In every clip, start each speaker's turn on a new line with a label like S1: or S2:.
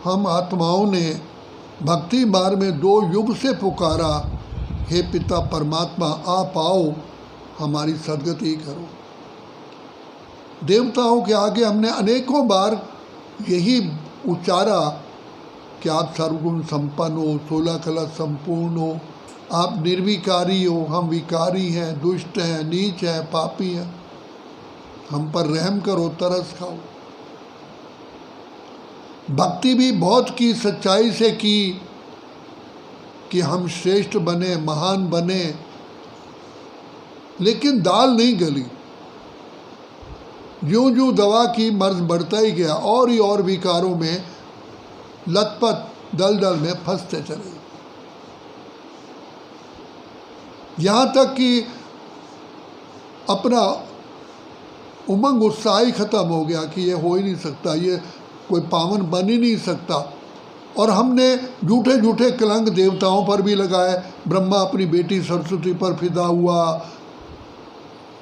S1: हम आत्माओं ने भक्ति मार्ग में 2 युग से पुकारा, हे पिता परमात्मा आप आओ हमारी सद्गति करो। देवताओं के आगे हमने अनेकों बार यही उच्चारा कि आप सर्वगुण संपन्न हो, 16 कला संपूर्ण हो, आप निर्विकारी हो, हम विकारी हैं, दुष्ट हैं, नीच हैं, पापी हैं, हम पर रहम करो, तरस खाओ। भक्ति भी बहुत की, सच्चाई से की कि हम श्रेष्ठ बने, महान बने, लेकिन दाल नहीं गली। ज्यों ज्यों दवा की मर्ज बढ़ता ही गया और ही और विकारों में लथपथ दलदल में फंसते चले, यहाँ तक कि अपना उमंग उत्साह ही खत्म हो गया कि ये हो ही नहीं सकता, ये कोई पावन बन ही नहीं सकता। और हमने झूठे झूठे कलंक देवताओं पर भी लगाए। ब्रह्मा अपनी बेटी सरस्वती पर फिदा हुआ,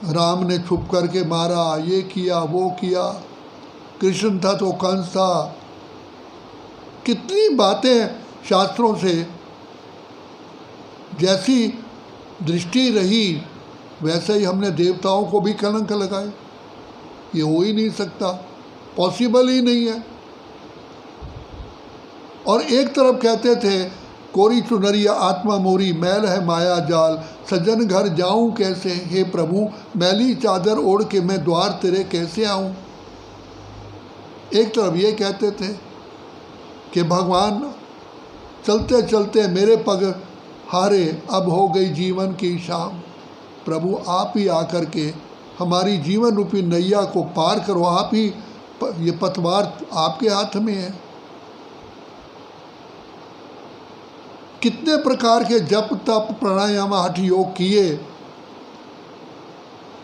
S1: राम ने छुप करके मारा, ये किया वो किया, कृष्ण था तो कंस था। कितनी बातें शास्त्रों से जैसी दृष्टि रही वैसे ही हमने देवताओं को भी कलंक लगाए। ये हो ही नहीं सकता, पॉसिबल ही नहीं है। और एक तरफ कहते थे कोरी चुनरिया आत्मा मोरी, मैल है माया जाल, सज्जन घर जाऊं कैसे, हे प्रभु मैली चादर ओढ़ के मैं द्वार तेरे कैसे आऊं। एक तरफ ये कहते थे कि भगवान चलते चलते मेरे पग हारे, अब हो गई जीवन की शाम, प्रभु आप ही आकर के हमारी जीवन रूपी नैया को पार करो, आप ही, ये पतवार आपके हाथ में है। कितने प्रकार के जप तप प्राणायाम हठ योग किए,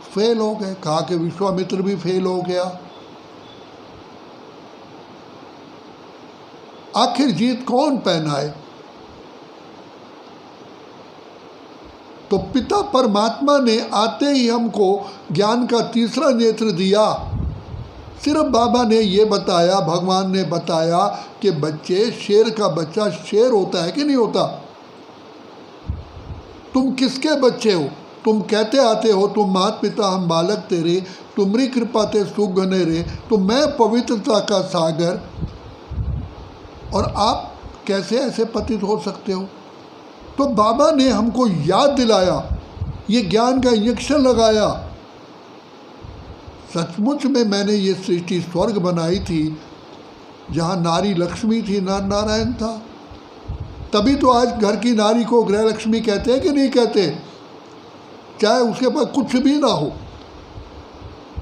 S1: फेल हो गए। कहा कि विश्वामित्र भी फेल हो गया। आखिर जीत कौन पहनाए? तो पिता परमात्मा ने आते ही हमको ज्ञान का तीसरा नेत्र दिया। सिर्फ बाबा ने ये बताया, भगवान ने बताया कि बच्चे, शेर का बच्चा शेर होता है कि नहीं होता। तुम किसके बच्चे हो? तुम कहते आते हो तुम मात पिता हम बालक तेरे, तुम्हारी कृपा ते सुख घने रे, तो मैं पवित्रता का सागर, और आप कैसे ऐसे पतित हो सकते हो? तो बाबा ने हमको याद दिलाया, ये ज्ञान का इंजेक्शन लगाया। सचमुच में मैंने ये सृष्टि स्वर्ग बनाई थी जहाँ नारी लक्ष्मी थी, नर नारायण था। तभी तो आज घर की नारी को गृह लक्ष्मी कहते हैं कि नहीं कहते, चाहे उसके पास कुछ भी ना हो।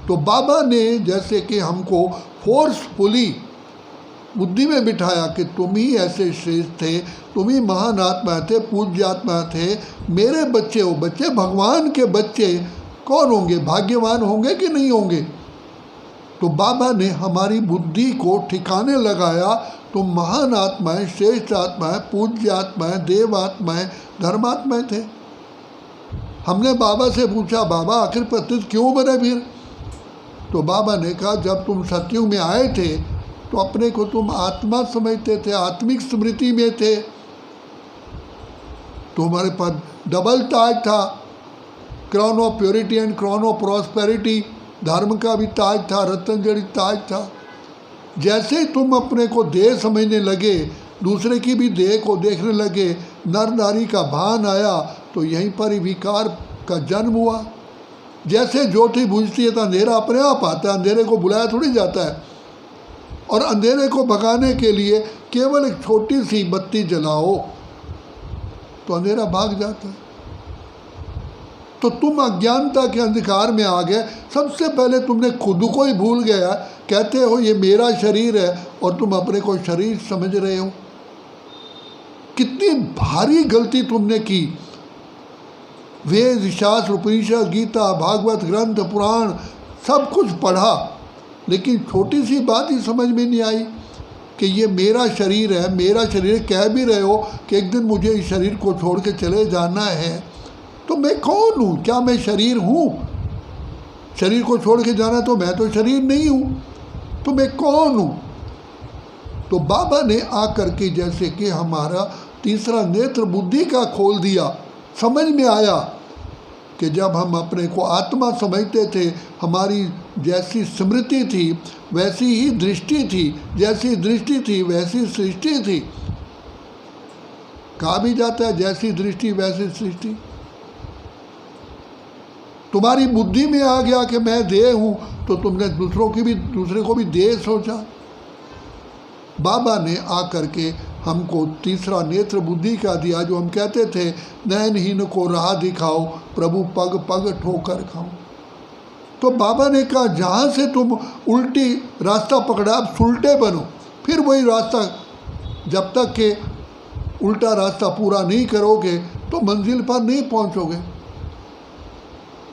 S1: तो बाबा ने जैसे कि हमको फोर्सफुली बुद्धि में बिठाया कि तुम ही ऐसे श्रेष्ठ थे, तुम ही महान आत्मा थे, पूज्य आत्मा थे, मेरे बच्चे हो। बच्चे भगवान के बच्चे कौन होंगे? भाग्यवान होंगे कि नहीं होंगे? तो बाबा ने हमारी बुद्धि को ठिकाने लगाया। तुम महान आत्माएं, श्रेष्ठ आत्माएं, पूज्य आत्माएं, देव आत्माएं, धर्मात्माएं थे। हमने बाबा से पूछा, बाबा आखिर पतित क्यों बने फिर? तो बाबा ने कहा, जब तुम सतयुग में आए थे तो अपने को तुम आत्मा समझते थे, आत्मिक स्मृति में थे, तुम्हारे पास डबल ताज था, crown of purity and crown of prosperity, धर्म का भी ताज था, रत्न जड़ित ताज था। जैसे ही तुम अपने को देह समझने लगे, दूसरे की भी देह को देखने लगे, नर नारी का भान आया, तो यहीं पर ही विकार का जन्म हुआ। जैसे ज्योति बुझती है तो अंधेरा अपने आप आता है, अंधेरे को बुलाया थोड़ी जाता है। और अंधेरे को भगाने के लिए केवल एक छोटी सी बत्ती जलाओ तो अंधेरा भाग जाता है। तो तुम अज्ञानता के अंधकार में आ गए। सबसे पहले तुमने खुद को ही भूल गया। कहते हो ये मेरा शरीर है और तुम अपने को शरीर समझ रहे हो। कितनी भारी गलती तुमने की। वेद शास्त्र उपनिषद गीता भागवत ग्रंथ पुराण सब कुछ पढ़ा, लेकिन छोटी सी बात ही समझ में नहीं आई कि ये मेरा शरीर है। मेरा शरीर कह भी रहे हो कि एक दिन मुझे इस शरीर को छोड़ के चले जाना है, तो मैं कौन हूँ? क्या मैं शरीर हूँ? शरीर को छोड़ के जाना तो मैं तो शरीर नहीं हूँ, तो मैं कौन हूँ? तो बाबा ने आकर के जैसे कि हमारा तीसरा नेत्र बुद्धि का खोल दिया। समझ में आया कि जब हम अपने को आत्मा समझते थे, हमारी जैसी स्मृति थी वैसी ही दृष्टि थी, जैसी दृष्टि थी वैसी सृष्टि थी। कहा भी जाता है जैसी दृष्टि वैसी सृष्टि। तुम्हारी बुद्धि में आ गया कि मैं देह हूँ, तो तुमने दूसरे को भी देह सोचा। बाबा ने आकर के हमको तीसरा नेत्र बुद्धि का दिया, जो हम कहते थे नयनहीन को राह दिखाओ, प्रभु पग पग ठोकर खाओ। तो बाबा ने कहा जहाँ से तुम उल्टी रास्ता पकड़ा, अब सुलटे बनो। फिर वही रास्ता, जब तक के उल्टा रास्ता पूरा नहीं करोगे तो मंजिल पर नहीं पहुँचोगे।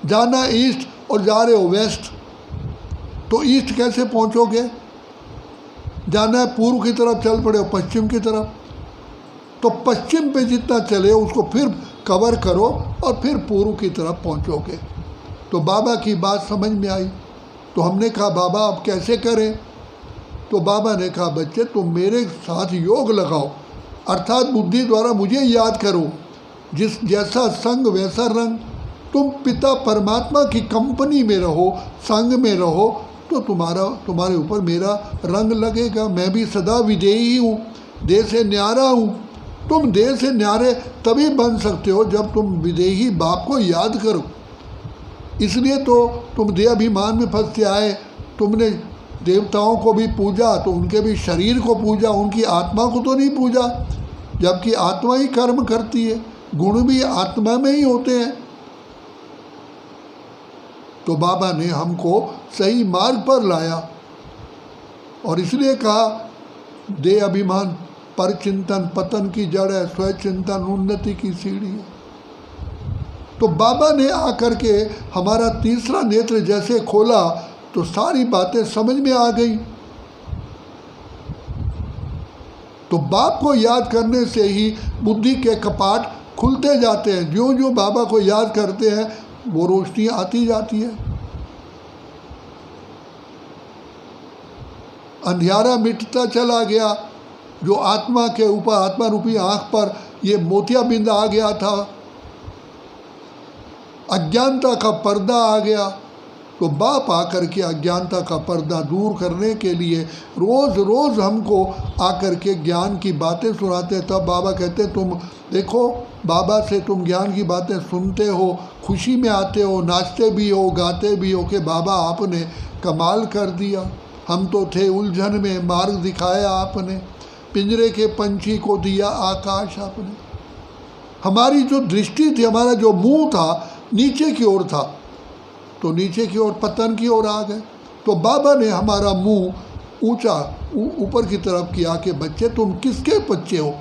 S1: जाना ईस्ट और जा रहे हो वेस्ट, तो ईस्ट कैसे पहुँचोगे? जाना है पूर्व की तरफ, चल पड़े हो पश्चिम की तरफ, तो पश्चिम पे जितना चले उसको फिर कवर करो और फिर पूर्व की तरफ पहुंचोगे। तो बाबा की बात समझ में आई। तो हमने कहा बाबा अब कैसे करें? तो बाबा ने कहा बच्चे तुम मेरे साथ योग लगाओ, अर्थात बुद्धि द्वारा मुझे याद करो। जिस जैसा संग वैसा रंग। तुम पिता परमात्मा की कंपनी में रहो, संग में रहो, तो तुम्हारे ऊपर मेरा रंग लगेगा। मैं भी सदा विदेही हूँ, देह से न्यारा हूँ। तुम देह से न्यारे तभी बन सकते हो जब तुम विदेही बाप को याद करो। इसलिए तो तुम देह अभिमान में फंस के आए। तुमने देवताओं को भी पूजा तो उनके भी शरीर को पूजा, उनकी आत्मा को तो नहीं पूजा, जबकि आत्मा ही कर्म करती है, गुण भी आत्मा में ही होते हैं। तो बाबा ने हमको सही मार्ग पर लाया और इसलिए कहा देह अभिमान पर चिंतन पतन की जड़ है, स्वयं चिंतन उन्नति की सीढ़ी है। तो बाबा ने आकर के हमारा तीसरा नेत्र जैसे खोला तो सारी बातें समझ में आ गई। तो बाप को याद करने से ही बुद्धि के कपाट खुलते जाते हैं। ज्यों ज्यों बाबा को याद करते हैं वो रोशनी आती जाती है, अंधियारा मिटता चला गया। जो आत्मा के ऊपर, आत्मा रूपी आँख पर ये मोतियाबिंद आ गया था, अज्ञानता का पर्दा आ गया। तो बाप आकर के अज्ञानता का पर्दा दूर करने के लिए रोज़ रोज़ हमको आकर के ज्ञान की बातें सुनाते। तब बाबा कहते तुम देखो, बाबा से तुम ज्ञान की बातें सुनते हो, खुशी में आते हो, नाचते भी हो, गाते भी हो कि बाबा आपने कमाल कर दिया। हम तो थे उलझन में, मार्ग दिखाया आपने, पिंजरे के पंछी को दिया आकाश आपने। हमारी जो दृष्टि थी, हमारा जो मुंह था नीचे की ओर था, तो नीचे की ओर पतन की ओर आ गए। तो बाबा ने हमारा मुंह ऊंचा ऊपर की तरफ किया कि बच्चे तुम किसके बच्चे हो?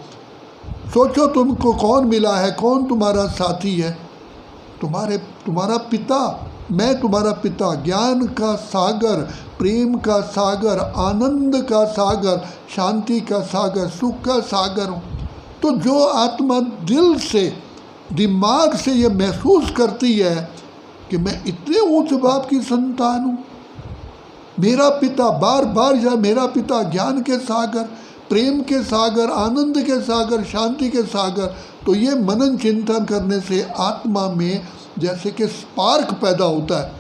S1: सोचो तुमको कौन मिला है, कौन तुम्हारा साथी है? तुम्हारा पिता, मैं तुम्हारा पिता, ज्ञान का सागर, प्रेम का सागर, आनंद का सागर, शांति का सागर, सुख का सागर हूँ। तो जो आत्मा दिल से, दिमाग से ये महसूस करती है कि मैं इतने ऊंच बाप की संतान हूँ, मेरा पिता बार बार या मेरा पिता ज्ञान के सागर, प्रेम के सागर, आनंद के सागर, शांति के सागर, तो ये मनन चिंतन करने से आत्मा में जैसे कि स्पार्क पैदा होता है।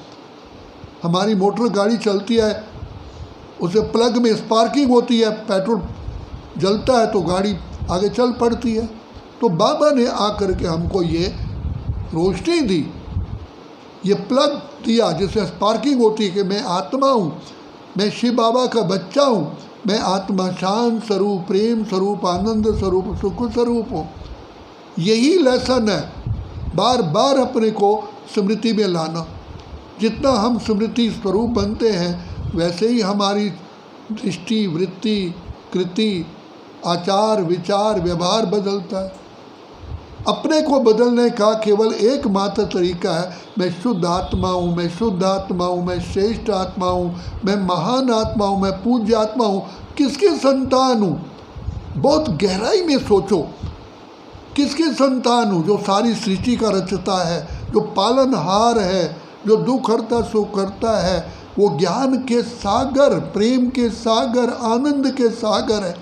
S1: हमारी मोटर गाड़ी चलती है, उसे प्लग में स्पार्किंग होती है, पेट्रोल जलता है तो गाड़ी आगे चल पड़ती है। तो बाबा ने आकर के हमको ये रोशनी दी, ये प्लग दिया जिससे स्पार्किंग होती है कि मैं आत्मा हूँ, मैं शिव बाबा का बच्चा हूँ, मैं आत्मा शांत स्वरूप, प्रेम स्वरूप, आनंद स्वरूप, सुख स्वरूप हूँ। यही लेसन है, बार बार अपने को स्मृति में लाना। जितना हम स्मृति स्वरूप बनते हैं वैसे ही हमारी दृष्टि, वृत्ति, कृति, आचार, विचार, व्यवहार बदलता है। अपने को बदलने का केवल एकमात्र तरीका है, मैं शुद्ध आत्मा हूँ, मैं शुद्ध आत्मा हूँ, मैं श्रेष्ठ आत्मा हूँ, मैं महान आत्मा हूँ, मैं पूज्य आत्मा हूँ। किसके संतान हूँ? बहुत गहराई में सोचो, किसके संतान हूँ? जो सारी सृष्टि का रचता है, जो पालनहार है, जो दुख हरता सुख करता है, वो ज्ञान के सागर, प्रेम के सागर, आनंद के सागर है।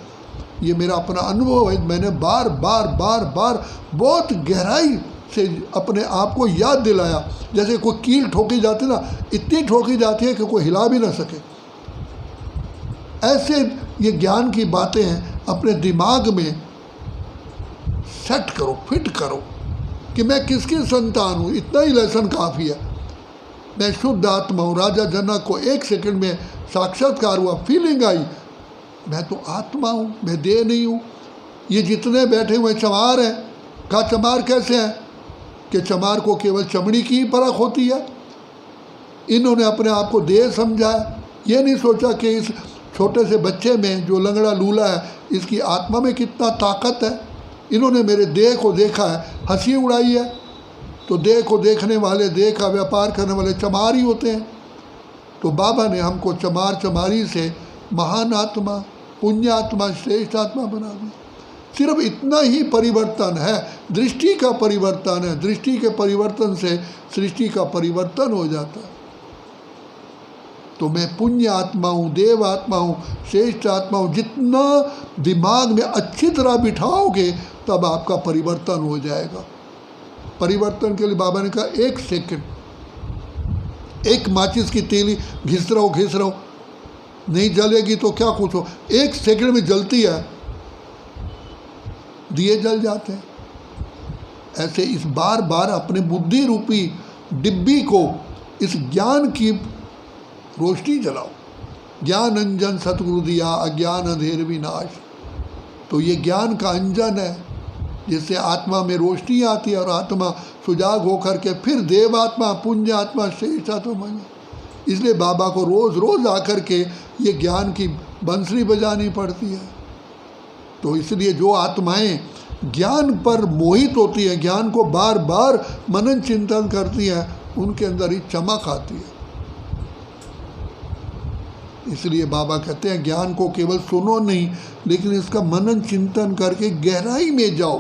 S1: ये मेरा अपना अनुभव है। मैंने बार बार बार बार बहुत गहराई से अपने आप को याद दिलाया। जैसे कोई कील ठोकी जाती ना, इतनी ठोकी जाती है कि कोई हिला भी ना सके। ऐसे ये ज्ञान की बातें हैं, अपने दिमाग में सेट करो, फिट करो कि मैं किसकी संतान हूँ। इतना ही लेसन काफ़ी है। मैं शुद्ध आत्मा हूँ। राजा जनक को 1 सेकंड में साक्षात्कार हुआ, फीलिंग आई, मैं तो आत्मा हूँ, मैं देह नहीं हूँ। ये जितने बैठे हुए चमार हैं, कहा चमार कैसे हैं कि चमार को केवल चमड़ी की ही परख होती है। इन्होंने अपने आप को देह समझा है। ये नहीं सोचा कि इस छोटे से बच्चे में जो लंगड़ा लूला है, इसकी आत्मा में कितना ताकत है। इन्होंने मेरे देह को देखा है, हंसी उड़ाई है। तो देह को देखने वाले, देह का व्यापार करने वाले चमार ही होते हैं। तो बाबा ने हमको चमार चमारी से महान आत्मा, पुण्य आत्मा, श्रेष्ठ आत्मा बना दिया। सिर्फ इतना ही परिवर्तन है, दृष्टि का परिवर्तन है। दृष्टि के परिवर्तन से सृष्टि का परिवर्तन हो जाता है। तो मैं पुण्य आत्मा हूँ, देव आत्मा हूँ, श्रेष्ठ आत्मा हूँ। जितना दिमाग में अच्छी तरह बिठाओगे तब आपका परिवर्तन हो जाएगा। परिवर्तन के लिए बाबा ने कहा 1 सेकंड, एक माचिस की तीली घिस रहो, नहीं जलेगी तो क्या कुछ हो, 1 सेकंड में जलती है, दिए जल जाते हैं। ऐसे इस बार बार अपने बुद्धि रूपी डिब्बी को इस ज्ञान की रोशनी जलाओ। ज्ञान अंजन सतगुरु दिया, अज्ञान अंधेर विनाश। तो ये ज्ञान का अंजन है, जिससे आत्मा में रोशनी आती है और आत्मा सुजाग होकर के फिर देवात्मा, पुण्य आत्मा, श्रेष्ठ आत्मा बन। इसलिए बाबा को रोज़ रोज़ आकर के ये ज्ञान की बंसरी बजानी पड़ती है। तो इसलिए जो आत्माएं ज्ञान पर मोहित होती हैं, ज्ञान को बार बार मनन चिंतन करती हैं, उनके अंदर ही चमक आती है। इसलिए बाबा कहते हैं ज्ञान को केवल सुनो नहीं, लेकिन इसका मनन चिंतन करके गहराई में जाओ।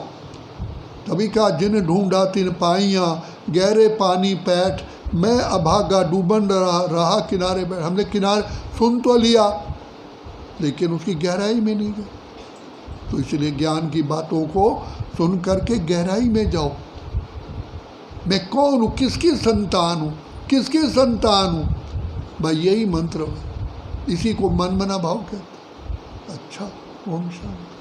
S1: तभी कहा जिन ढूंढा तिन पाइयाँ, गहरे पानी पैठ, मैं अभागा डूबन रहा किनारे बैठ। हमने किनारे सुन तो लिया, लेकिन उसकी गहराई में नहीं गए। तो इसलिए ज्ञान की बातों को सुन करके गहराई में जाओ। मैं कौन हूँ, किसकी संतान हूँ, किसकी संतान हूँ, भाई यही मंत्र है। इसी को मन मना भाव कहते। अच्छा, ओम शांति।